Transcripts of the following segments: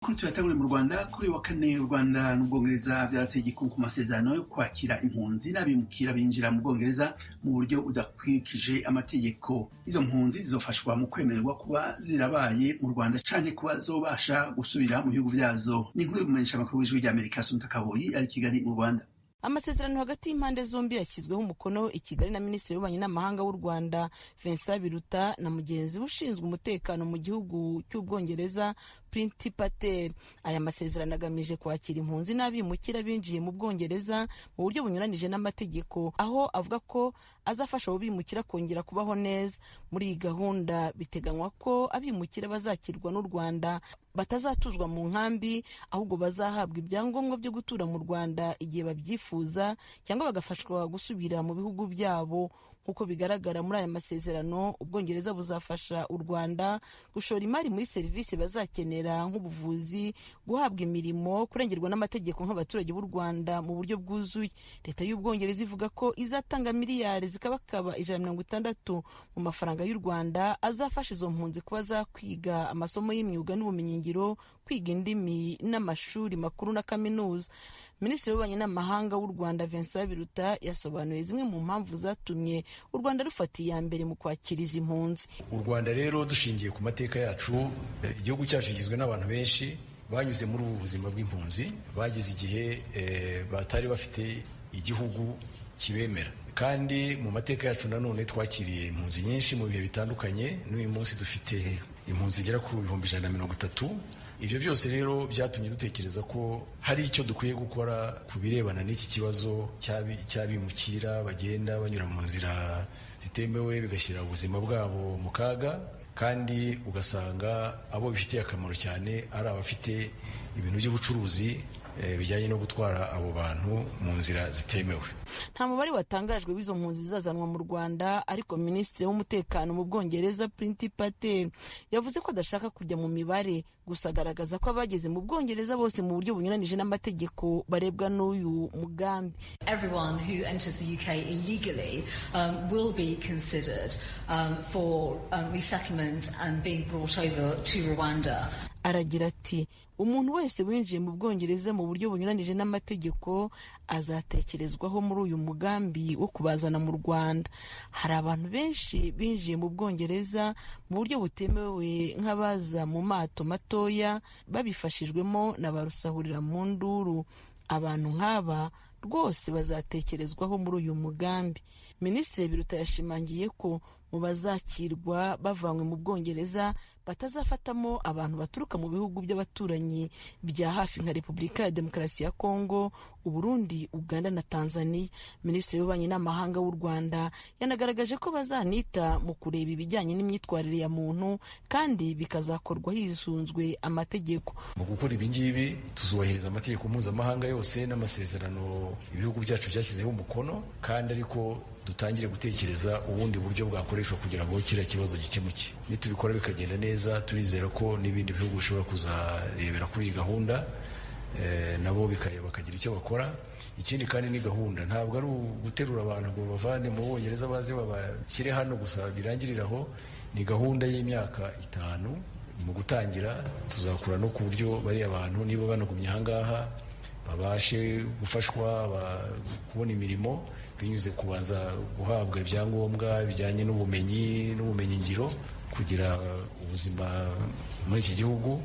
Kuri tuyatangure mu Rwanda kuri wa kane u Rwanda n'Ubwongereza vyarateye igikumwe ku masezerano yo kwakira impunzi n'abimukira binjira mu Bwongereza mu buryo budakurikije amategeko. Izo mpunzi zizofashwa mu kwemererwa kuba zirabaye mu Rwanda canke kuba zobasha gusubira mu bihugu vyazo. Ni inkuru y'umumenyesha makuru w'ijwi ry'Amerika Assumpta Kaboyi ari Kigali mu Rwanda. Amasezerano hagati y'impande zombi yashyizweho umukono i Kigali na Minisitiri w'Ububanyi n'Amahanga w'u Rwanda Vincent Biruta na mugenzi ushinzwe umutekano mu gihugu cy'Ubwongereza Priti Patel. Aya masezerano agamije kwakira impunzi n'abimukira binjiye mu Bwongereza mu buryo bunyuranije n'amategeko, aho avuga ko azafasha abo bimukira kongera kubaho neza. Muri iyi gahunda biteganywa ko abimukira bazakirwa n'u Rwanda batazatuzwa mu nkambi, ahubwo bazahabwa ibyangombwa byo gutura mu Rwanda igihe babyifuza cyangwa bagafashwa gusubira mu bihugu byabo. Nk'uko bigaragara muri aya masezerano, Ubwongereza buzafasha u Rwanda gushora imari muri serivisi bazakenera nk'ubuvuzi, guhabwa imirimo, kurengerwa n'amategeko nk'abaturage b'u Rwanda mu buryo bwuzuye. Leta y'Ubwongereza ivuga ko izatanga miliyari zikabakaba 160 mu mafaranga y'u Rwanda azafasha izo mpunzi kuba zakwiga amasomo y'imyuga n'ubumenyingiro, kwiga indimi n'amashuri makuru na kaminuza. Minisitiri w'Ububanyi n'Amahanga w'u Rwanda Vincent Biruta yasobanuye zimwe mu mpamvu zatumye u Rwanda rufata iya mbere mu kwakira izi mpunzi. U Rwanda rero dushingiye ku mateka yacu, igihugu cyacu kigizwe n'abantu benshi banyuze muri ubu buzima bw'impunzi, bagize igihe batari bafite igihugu kibemera. Kandi mu mateka yacu nanone twakiriye impunzi nyinshi mu bihe bitandukanye, n'uyu munsi dufite impunzi igera ku 130. Ibyo byose rero byatumye dutekereza ko hari icyo dukwiye gukora ku birebana n'iki kibazo cy'abimukira bagenda banyura mu nzira zitemewe, bigashyira ubuzima bwabo mu kaga, kandi ugasanga abo bifitiye akamaro cyane ari abafite ibintu by'ubucuruzi bijyanye no gutwara abo bantu mu nzira zitemewe. Nta mubare watangajwe w'izo mpunzi zizazanwa mu Rwanda, ariko Minisitiri w'Umutekano mu Bwongereza Priti Patel yavuze ko adashaka kujya mu mibare, gusa agaragaza ko abageze mu Bwongereza bose mu buryo bunyuranije n'amategeko barebwa n'uyu mugambi. Everyone who enters the UK illegally will be considered for resettlement and being brought over to Rwanda. Aragira ati, umuntu wese winjiye mu Bwongereza mu buryo bunyuranije n'amategeko azatekerezwaho muri uyu mugambi wo kubazana mu Rwanda. Hari abantu benshi binjiye mu Bwongereza mu buryo butemewe nk'abaza mu mato matoya babifashijwemo na ba rusahurira mu nduru. Abantu nk'aba rwose bazatekerezwaho muri uyu mugambi. Minisitiri Biruta yashimangiye ko mu bazakirwa bavanywe mu Bwongereza batazafatamo abantu baturuka mu bihugu by'abaturanyi bya hafi nka Repubulika ya Demokarasi ya Kongo, Uburundi, Uganda na Tanzania. Minisitiri w'Ububanyi n'Amahanga w'u Rwanda yanagaragaje ko bazanita mu kureba ibijyanye n'imyitwarire ya muntu, kandi bikazakorwa hisunzwe amategeko. Mu gukora ibi ngibi tuzubahiriza amategeko mpuzamahanga yose n'amasezerano ibihugu byacu byashyizeho umukono, kandi ariko dutangire gutekereza ubundi buryo bwakoreshwa kugira ngo kiriya kibazo gikemuke. Nitubikora bikagenda neza, turizera ko n'ibindi bihugu bishobora kuzarebera kuri iyi gahunda nabo bakagira icyo bakora. Ikindi kandi ni gahunda, ntabwo ari uguterura abantu ngo bavane mu Bwongereza baze babashyire hano gusa birangiriraho. Ni gahunda y'imyaka 5. Mu gutangira tuzakura no ku buryo bari abantu niba banagumye ahangaha babashe gufashwa kubona imirimo binyuze kubanza guhabwa ibyangombwa bijyanye n'ubumenyi ngiro, kugira ubuzima muri iki gihugu,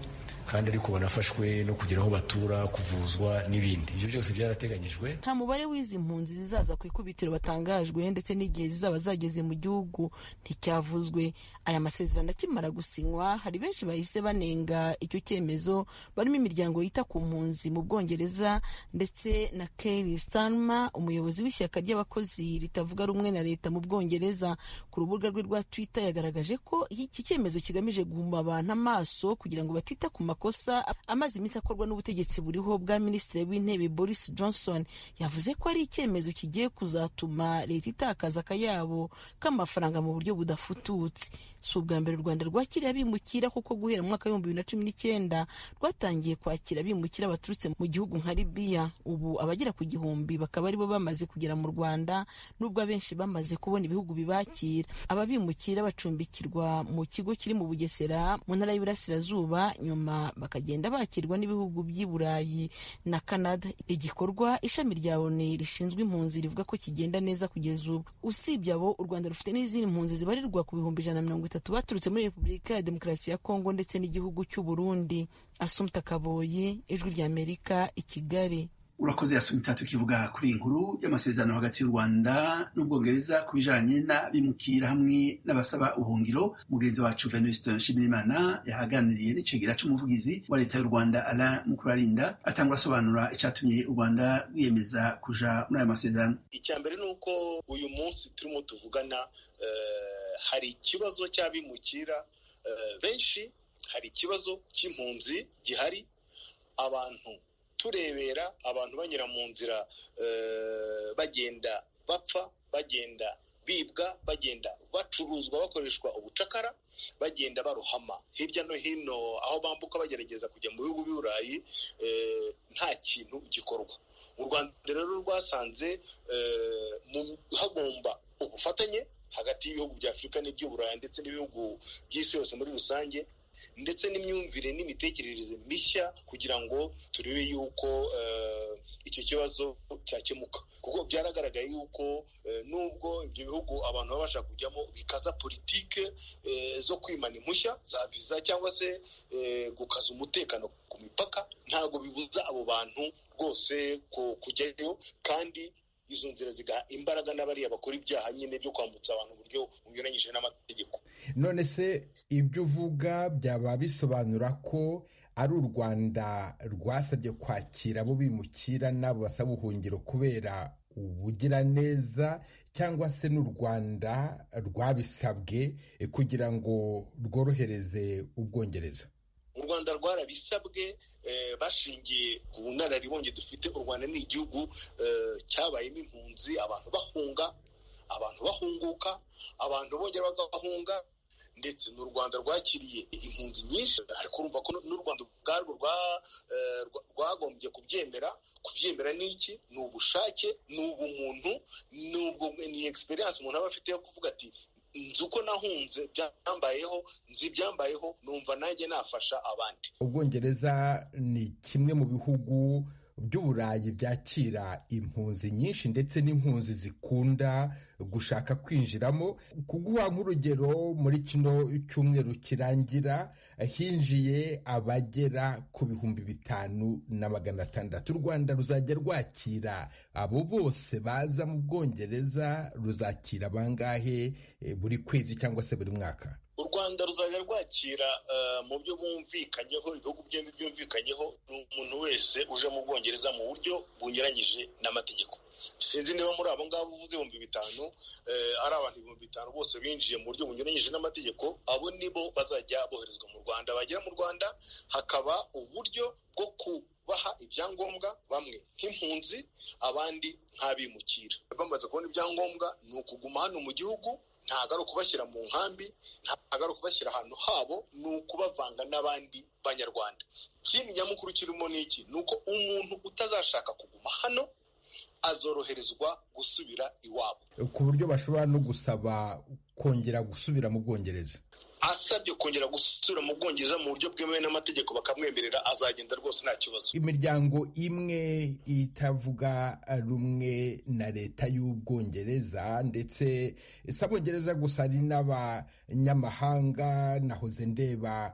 kandi ariko banafashwe no kugira aho batura, kuvuzwa n'ibindi. Ibyo byose byarateganyijwe. Nta mubare w'izi mpunzi zizaza ku ikubitiro batangajwe, ndetse n'igihe zizaba zageze mu gihugu nticyavuzwe. Aya masezerano akimara gusinywa, hari benshi bahise banenga icyo cyemezo, barimo imiryango yita ku mpunzi mu Bwongereza ndetse na Keir Starmer, umuyobozi w'ishyaka ry'abakozi ritavuga rumwe na leta mu Bwongereza. Ku rubuga rwe rwa Twitter yagaragaje ko iki cyemezo kigamije guhuma abantu amaso kugira ngo batita ku makosa amaze iminsi akorwa n'ubutegetsi buriho bwa Minisitiri w'Intebe Boris Johnson. Yavuze ko ari icyemezo kigiye kuzatuma leta itakaza akayabo k'amafaranga mu buryo budafututse. Si ubwa mbere u Rwanda rwakiriye abimukira, kuko guhera mu mwaka wa 2019 rwatangiye kwakira abimukira baturutse mu gihugu nka Libya. Ubu abagera ku 1000 bakaba aribo bamaze kugera mu Rwanda, nubwo abenshi bamaze kubona ibihugu bibakira. Aba bimukira bacumbikirwa mu kigo kiri mu Bugesera mu ntara y'Iburasirazuba, nyuma nyuma bakagenda bakirwa n'ibihugu by'i Burayi na Canada. Igikorwa ishami rya ONU rishinzwe impunzi rivuga ko kigenda neza kugeza ubu. Usibye abo, u Rwanda rufite n'izindi mpunzi zibarirwa ku bihumbi 130 baturutse muri Repubulika ya Demokarasi ya Kongo ndetse n'igihugu cy'u Burundi. Assumpta Kaboyi, Ijwi ry'Amerika, i Kigali. Urakoze Assumpta. Tukivuga kuri inkuru y'amasezerano hagati y'u Rwanda n'Ubwongereza ku bijanye n'abimukira hamwe n'abasaba ubuhungiro, mugenzi wacu Venuste Nshimirimana yahaganiriye n'icegera c'umuvugizi wa leta y'u Rwanda Alain Mukurarinda atangura asobanura icatumye u Rwanda rwiyemeza kuja muri ayo masezerano. Icyambere nuko uyu munsi turimo tuvugana hari ikibazo cy'abimukira benshi, hari ikibazo cy'impunzi gihari, abantu turebera abantu banyura mu nzira bagenda bapfa, bagenda bibwa, bagenda bacuruzwa, bakoreshwa ubucakara, bagenda barohama hirya no hino aho bambuka bagerageza kujya mu bihugu by'i Burayi, nta kintu gikorwa. U Rwanda rero rwasanze hagomba ubufatanye hagati y'ibihugu bya Afurika n'iby'u Burayi ndetse n'ibihugu by'isi yose muri rusange, ndetse n'imyumvire n'imitekerereze mishya kugira ngo turebe yuko icyo kibazo cyakemuka, kuko byaragaragaye yuko nubwo ibyo bihugu abantu babasha kujyamo bikaza politike zo kwimana impushya za viza cyangwa se gukaza umutekano ku mipaka, ntabwo bibuza abo bantu rwose kujyayo, kandi izo nzira zigaha imbaraga n'abariya bakora ibyaha nyine byo kwambutsa abantu uburyo bunyuranyije n'amategeko. None se ibyo uvuga byaba bisobanura ko ari u Rwanda rwasabye kwakira abo bimukira n'abo basaba ubuhungiro kubera ubugiraneza, cyangwa se n'u Rwanda rwabisabwe kugira ngo rworohereze Ubwongereza? U Rwanda rwarabisabwe bashingiye ku bunararibonye dufite. U Rwanda ni igihugu cyabayemo impunzi, abantu bahunga, abantu bahunguka, abantu bongera bagahunga, ndetse n'u Rwanda rwakiriye impunzi nyinshi, ariko urumva ko n'u Rwanda ubwarwo rwagombye kubyemera n'iki, ni ubushake, ni ubumuntu, ni experience umuntu aba afite yo kuvuga ati nzi uko nahunze byambayeho, nzi byambayeho, numva nanjye nafasha abandi. Ubwongereza ni kimwe mu bihugu by'Uburayi byakira impunzi nyinshi ndetse n'impunzi zikunda gushaka kwinjiramo. Kuguha nk'urugero, muri kino cyumweru kirangira hinjiye abagera ku 5,600. U Rwanda ruzajya rwakira abo bose baza mu Bwongereza, ruzakira bangahe buri kwezi cyangwa se buri mwaka? U Rwanda ruzajya rwakira mu byo bumvikanyeho, ibihugu byombi byumvikanyeho, umuntu wese uje mu Bwongereza mu buryo bunyuranyije n'amategeko. Sinzi niba muri abo ngabo uvuze 5,000 ari abantu 5,000 bose binjiye mu buryo bunyuranyije n'amategeko, abo nibo bazajya boherezwa mu Rwanda. Bagera mu Rwanda hakaba uburyo bwo kubaha ibyangombwa, bamwe nk'impunzi, abandi nk'abimukira. Bamaze kubona ibyangombwa ni ukuguma hano mu gihugu, ntabwo ari ukubashyira mu nkambi, ntabwo ari ukubashyira ahantu habo, ni ukubavanga n'abandi banyarwanda. Ikindi nyamukuru kirimo ni iki, ni uko umuntu utazashaka kuguma hano azoroherezwa gusubira iwabo, ku buryo bashobora no gusaba kongera gusubira mu Bwongereza. Asabye kongera gusubira mu Bwongereza mu buryo bwemewe n'amategeko bakamwemerera, azagenda rwose nta kibazo. Imiryango imwe itavuga rumwe na leta y'Ubwongereza, ndetse si Abongereza gusa, ari n'abanyamahanga. Nahoze ndeba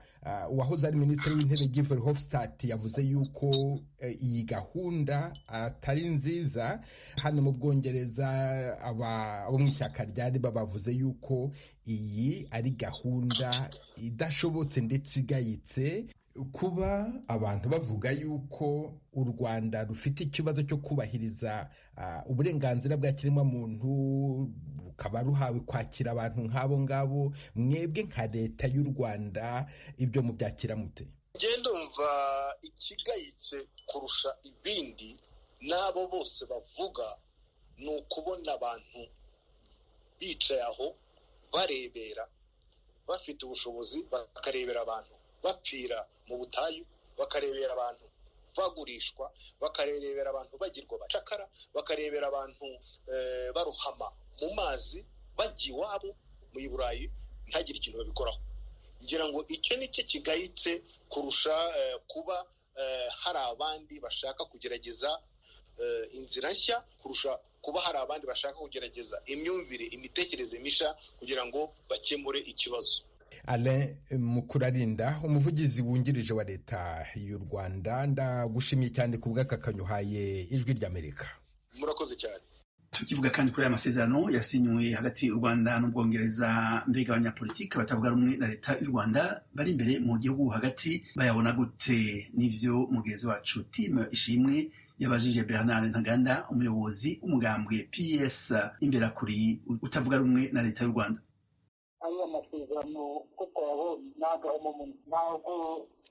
uwahoze ari minisitiri w'intebe Guy Verhofstadt yavuze yuko iyi gahunda atari nziza. Hano mu Bwongereza abo mu ishyaka ryari bavuze yuko iyi ari gahunda idashobotse ndetse igayitse. Kuba abantu bavuga yuko u Rwanda rufite ikibazo cyo kubahiriza uburenganzira bwa kiremwamuntu, rukaba ruhawe kwakira abantu nk'abo ngabo, mwebwe nka leta y'u Rwanda ibyo mubyakira mute? Ndumva ikigayitse kurusha ibindi n'abo bose bavuga ni ukubona abantu bicaye aho barebera, bafite ubushobozi, bakarebera abantu bapfira mu butayu, bakarebera abantu bagurishwa, bakarebera abantu bagirwa abacakara, bakarebera abantu barohama mu mazi, bajya iwabo mu Burayi ntagire ikintu babikoraho. ngira ngo icyo nicyo kigayitse kurusha kuba hari abandi bashaka kugerageza inzira nshya, kurusha kuba hari abandi bashaka kugerageza imyumvire, imitekerereze misha kugira ngo bakemure ikibazo. Alain Mukurarinda, umuvugizi wungirije wa leta y'u Rwanda, ndagushimiye cyane ku bw'akakanyo uhaye Ijwi ry'Amerika. Murakoze cyane. Tukivuga kandi kuri aya masezerano yasinywe hagati y'u Rwanda n'Ubwongereza, mbega abanyapolitiki batavuga rumwe na leta y'u Rwanda bari imbere mu gihugu hagati bayabona gute? N'ivyo mugenzi wacu Tim Ishimwe yabajije Bernard Ntaganda, umuyobozi w'umugambwe PS Imberakuri utavuga rumwe na leta y'u Rwanda. Aya masezerano ko twabonye ntabwo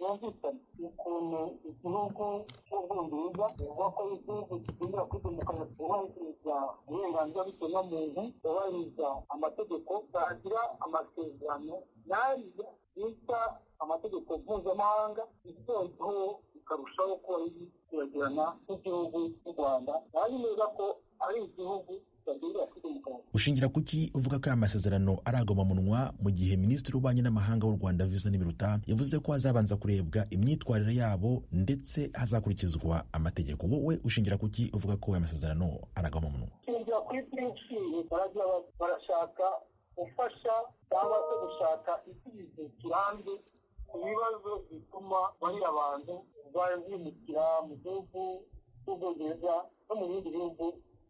yumvikana ukuntu igihugu cy'Ubwongereza bivuga ko igihugu kigendera kuri demokarasi, kubahiriza uburenganzira bw'ikiremwamuntu, kubahiriza amategeko, bagira amasezerano n'ariya bita amategeko mpuzamahanga, itondeho bikarushaho kuba bigirana n'igihugu cy'u Rwanda. Nari neza ko ari igihugu ushingira kuki uvuga ko aya masezerano ari agahomamunwa mu gihe Minisitiri w'Ububanyi n'Amahanga w'u Rwanda Vincent Biruta yavuze ko hazabanza kurebwa imyitwarire yabo ndetse hazakurikizwa amategeko? Wowe ushingira kuki uvuga ko aya masezerano ari agahomamunwa? Ushingira kuri byinshi barashaka gufasha cyangwa se gushaka igisubizo kirambye ku bibazo bituma bariya abantu bimukira mu gihugu cy'Ubwongereza no mu bindi bihugu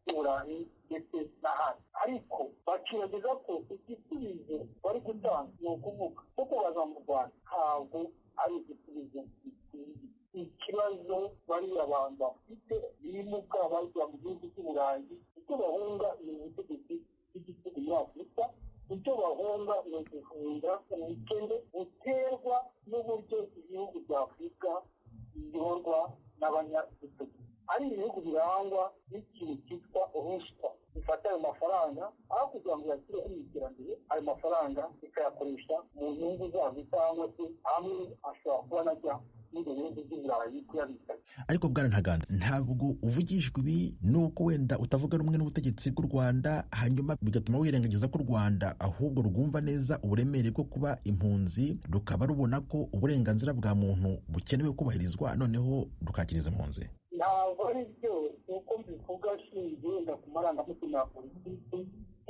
by'Uburayi ndetse n'ahandi, ariko bakibageza ko igisubizo bari gutanga ni ukuvuga ko kubaza mu Rwanda ntabwo ari igisubizo gikwiye. Ikibazo bariya abantu bafite bimuka bajya mu gihugu cy'Uburayi, icyo bahunga ni ubutegetsi bw'igihugu muri Afurika, icyo bahunga ni uguhunga ubukene buterwa n'uburyo ibihugu bya Afurika biyoborwa n'abanyagitugu. Ari ibihugu birangwa n'ikintu cyitwa urushwa, bifata ayo mafaranga aho kugira ngo yashyireho iterambere, ayo mafaranga bikayakoresha mu nyungu zabo cyangwa se hamwe ashobora kuba najya n'ibyo bihugu by'Iburayi kuyabika. Ariko Bwana Ntaganda, ntabwo uvugishwa ibi nuko wenda utavuga rumwe n'ubutegetsi bw'u Rwanda hanyuma bigatuma wirengagiza ko u Rwanda ahubwo rwumva neza uburemere bwo kuba impunzi, rukaba rubona ko uburenganzira bwa muntu bukenewe kubahirizwa, noneho rukakiriza impunzi? Ntabwo ari byo uko mbivuga shingiye wenda ku marangamutima ya politiki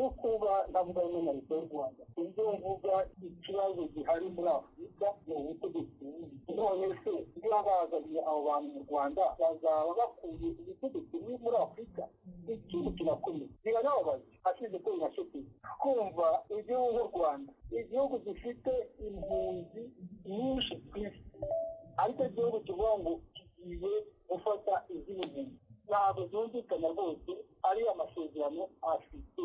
yo kuba ndavuga rumwe na leta y'u Rwanda. Ibyo mvuga ikibazo gihari muri Afurika ni ubutegetsi bubi. None se iyo bazanye abo bantu mu Rwanda bazaba bakuye ubutegetsi bubi muri Afurika? Ikintu kirakomeye, biranababaje, hashize ko binashoboye kumva igihugu nk'u Rwanda, igihugu gifite impunzi nyinshi ku isi, ariko igihugu kivuga ngo kigiye gufata izindi. Ntabwo byumvikana rwose. Ari amasezerano afite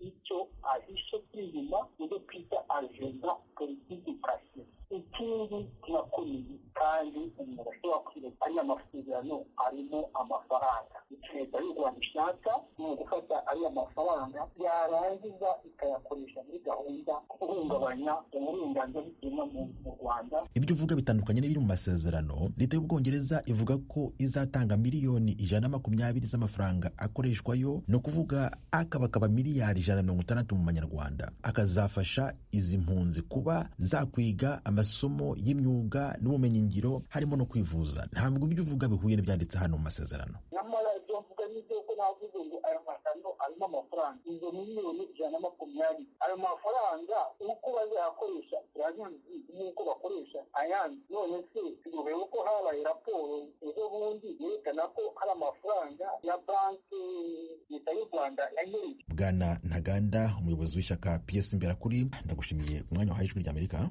icyo ahishe inyuma, ibyo twita agenda politiki kase. Ikindi kirakomeye kandi umuntu ashobora kwibuka, ari amasezerano arimo amafaranga. Leta y'u Rwanda ishaka ni ugufata ariya mafaranga yarangiza ikayakoresha muri gahunda guhungabanya uburenganzira bw'ikiremwamuntu mu Rwanda. Ibyo uvuga bitandukanye n'ibiri mu masezerano. Leta y'Ubwongereza ivuga ko izatanga miliyoni 120 z'amafaranga akoreshwayo, no kuvuga akabakaba miliyari 160 mu manyarwanda, akazafasha izi mpunzi kuba zakwiga amasomo y'imyuga n'ubumenyingiro harimo no kwivuza. Ntabwo ibyo uvuga bihuye n'ibyanditse hano mu masezerano. Nyamara ibyo mvuga n'ibyo ko navuze ngo aya masezerano arimo amafaranga, izo miliyoni 120, ayo mafaranga uko bazayakoresha turabizi, n'uko bakoresha ayandi. None se tuyobewe uko habaye raporo ejo bundi yerekana ko hari amafaranga ya banki leta y'u Rwanda yanyereje. Bwana Ntaganda, umuyobozi w'ishyaka PS Imberakuri, ndagushimiye umwanya wahaye Ijwi ry'Amerika.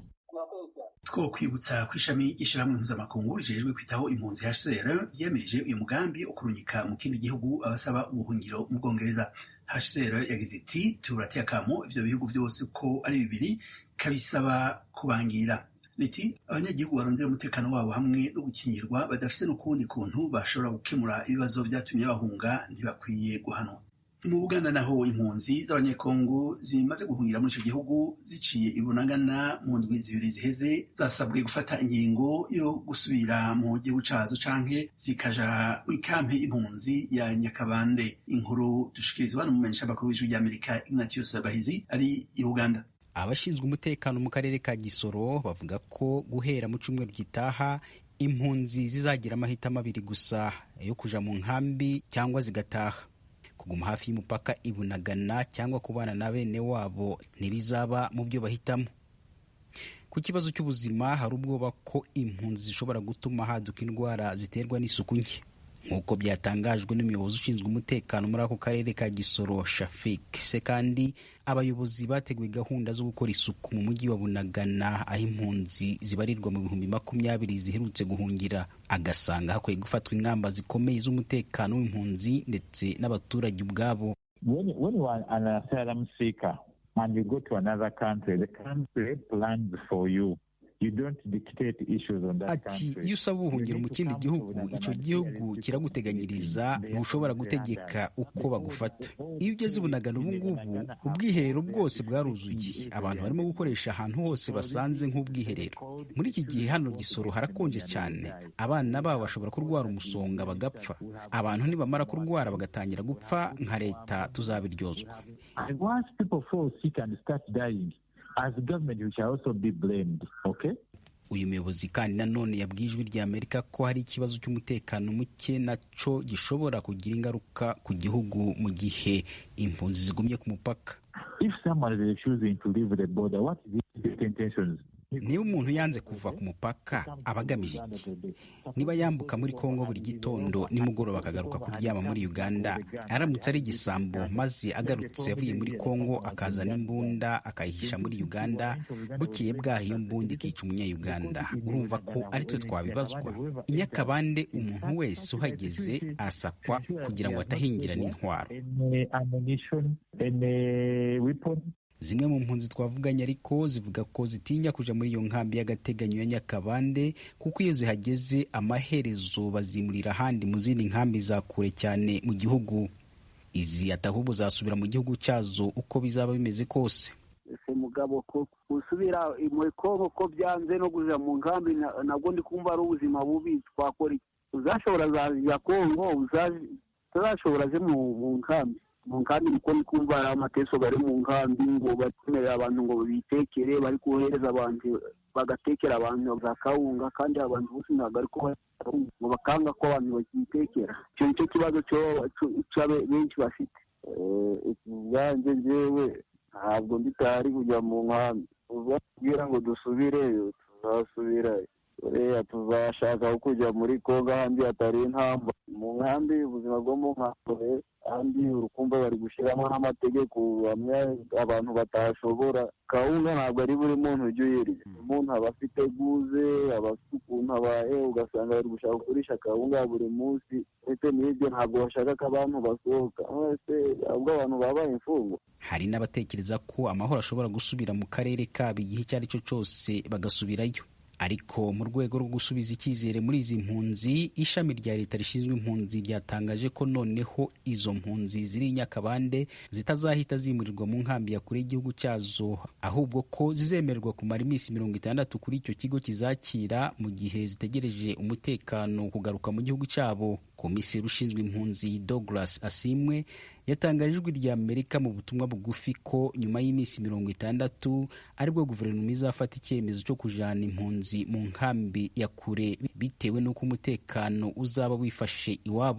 Two kwibutsa ko ishami ishyirahamwe mpuzamakungu rijejwe kwitaho impunzi HCR yemeje uyu mugambi wo kurungika mu kindi gihugu abasaba ubuhungiro mu Bwongereza. HCR yagize iti turateye akamo ivyo bihugu byose ko ari bibiri kabisaba kubangira. Liti abanyagihugu barondera umutekano wabo hamwe no gukingirwa badafise n'ukundi kuntu bashobora gukemura ibibazo byatumye bahunga ntibakwiye guhanwa. Mu Buganda naho impunzi z'abanyekongo zimaze guhungira muri ico gihugu ziciye ibunagana mu ndwi zibiri ziheze zasabwe gufata ingingo yo gusubira mu gihugu cazo canke zikaja muri kampe impunzi ya Nyakabande. Inkuru dushikirizwa n'umumenyesha makuru w'Ijwi ry'Amerika Ignatius Bahizi ari i Uganda. Abashinzwe umutekano mu karere ka Gisoro bavuga ko guhera mu cyumweru gitaha impunzi zizagira amahitamo abiri gusa yo kuja mu nkambi cyangwa zigataha. Kuguma hafi y'umupaka Ibunagana cyangwa kubana na bene wabo ntibizaba mu byo bahitamo. Ku kibazo cy'ubuzima hari ubwoba ko impunzi zishobora gutuma haduka indwara ziterwa n'isuku nke, nk'uko byatangajwe n'umuyobozi ushinzwe umutekano muri ako karere ka Gisoro Shafik Sekandi. Abayobozi bateguye gahunda zo gukora isuku mu mujyi wa Bunagana aho impunzi zibarirwa mu 2020 ziherutse guhungira, agasanga hakwiye gufatwa ingamba zikomeye z'umutekano w'impunzi ndetse n'abaturage ubwabo. When you are an asylum seeker and you go to another country, the country plans for you. You don't dictate issues on that country. Ati iyo usaba ubuhungiro mu kindi gihugu, icyo gihugu kiraguteganyiriza, ntushobora gutegeka uko bagufata. Iyo ugeze Bunagana ubu ngubu ubwiherero bwose bwaruzuye, abantu barimo gukoresha ahantu hose basanze nk'ubwiherero. Muri iki gihe hano Gisoro harakonje cyane, abana babo bashobora kurwara umusonga bagapfa. Abantu nibamara kurwara bagatangira gupfa, nka leta tuzabiryozwa. Once people fall sick and start dying, as government we shall also be blamed. Okay? Uyu muyobozi kandi nanone yabwiye Ijwi ry'Amerika ko hari ikibazo cy'umutekano muke naco gishobora kugira ingaruka ku gihugu mu gihe impunzi zigumye ku mupaka. If someone is refusing to leave the border, what is his intentions? Niba umuntu yanze kuva ku mupaka abagamije iki? Niba yambuka muri Kongo buri gitondo nimugoroba akagaruka kuryama muri Uganda, aramutse ari igisambo maze agarutse avuye muri Kongo akazana imbunda akayihisha muri Uganda, bukeye bwaho iyo mbunda ikica umunya-Uganda, urumva ko ari twe twabibazwa. I Nyakabande umuntu wese uhageze arasakwa kugira ngo atahingira n'intwaro. Zimwe mu mpunzi twavuganye ariko zivuga ko zitinya kuja muri iyo nkambi y'agateganyo ya Nyakabande kuko iyo zihageze amaherezo bazimurira ahandi mu zindi nkambi za kure cyane mu gihugu. Izi atahubwo zasubira mu gihugu cyazo uko bizaba bimeze kose. Ese mugabo ko usubira mu Kongo ko byanze no kuja mu nkambi nabwo ndi kumva ari ubuzima bubi, twakora iki? Uzashobora za Kongo uzashobora je mu nkambi kandi uko nikumva amateso bari mu nkambi ngo batemerera abantu ngo bitekere, bari kohereza abantu bagatekera abantu za kawunga, kandi abantu bose ntabwo ariko ngo bakanga ko abantu bakitekera. Icyo nicyo kibazo cyo benshi bafite. Ubwanjye njyewe ntabwo nditari kujya mu nkambi, uzabwira ngo dusubireyo tuzasubirayo. Tuzashaka kujya muri Kongo ahandi hatari intambara. Mu nkambi ubuzima bwo mu nkambi kandi urukumva bari gushyiramo n'amategeko bamwe abantu batashobora. Kawunga ntabwo ari buri muntu ujya uyirya, umuntu aba afite guze, aba afite ukuntu abaye, ugasanga bari gushaka kugurisha kawunga buri munsi, ndetse n'ibyo ntabwo bashaka ko abantu basohoka, ahubwo abantu babaye imfungwa. Hari n'abatekereza ko amahoro ashobora gusubira mu karere kabo igihe icyo ari cyo cyose bagasubirayo. Ariko mu rwego rwo gusubiza icyizere muri izi mpunzi, ishami rya leta rishinzwe impunzi ryatangaje ko noneho izo mpunzi ziri i Nyakabande zitazahita zimurirwa mu nkambi ya kure y'igihugu cyazo, ahubwo ko zizemererwa kumara iminsi 60 kuri icyo kigo kizakira mu gihe zitegereje umutekano kugaruka mu gihugu cyabo. Komiseri ushinzwe impunzi Douglas Asimwe yatangaje Ijwi ry'Amerika mu butumwa bugufi ko nyuma y'iminsi 60 aribwo guverinoma izafata icyemezo cyo kujana impunzi mu nkambi ya kure bitewe n'uko umutekano uzaba wifashe iwabo.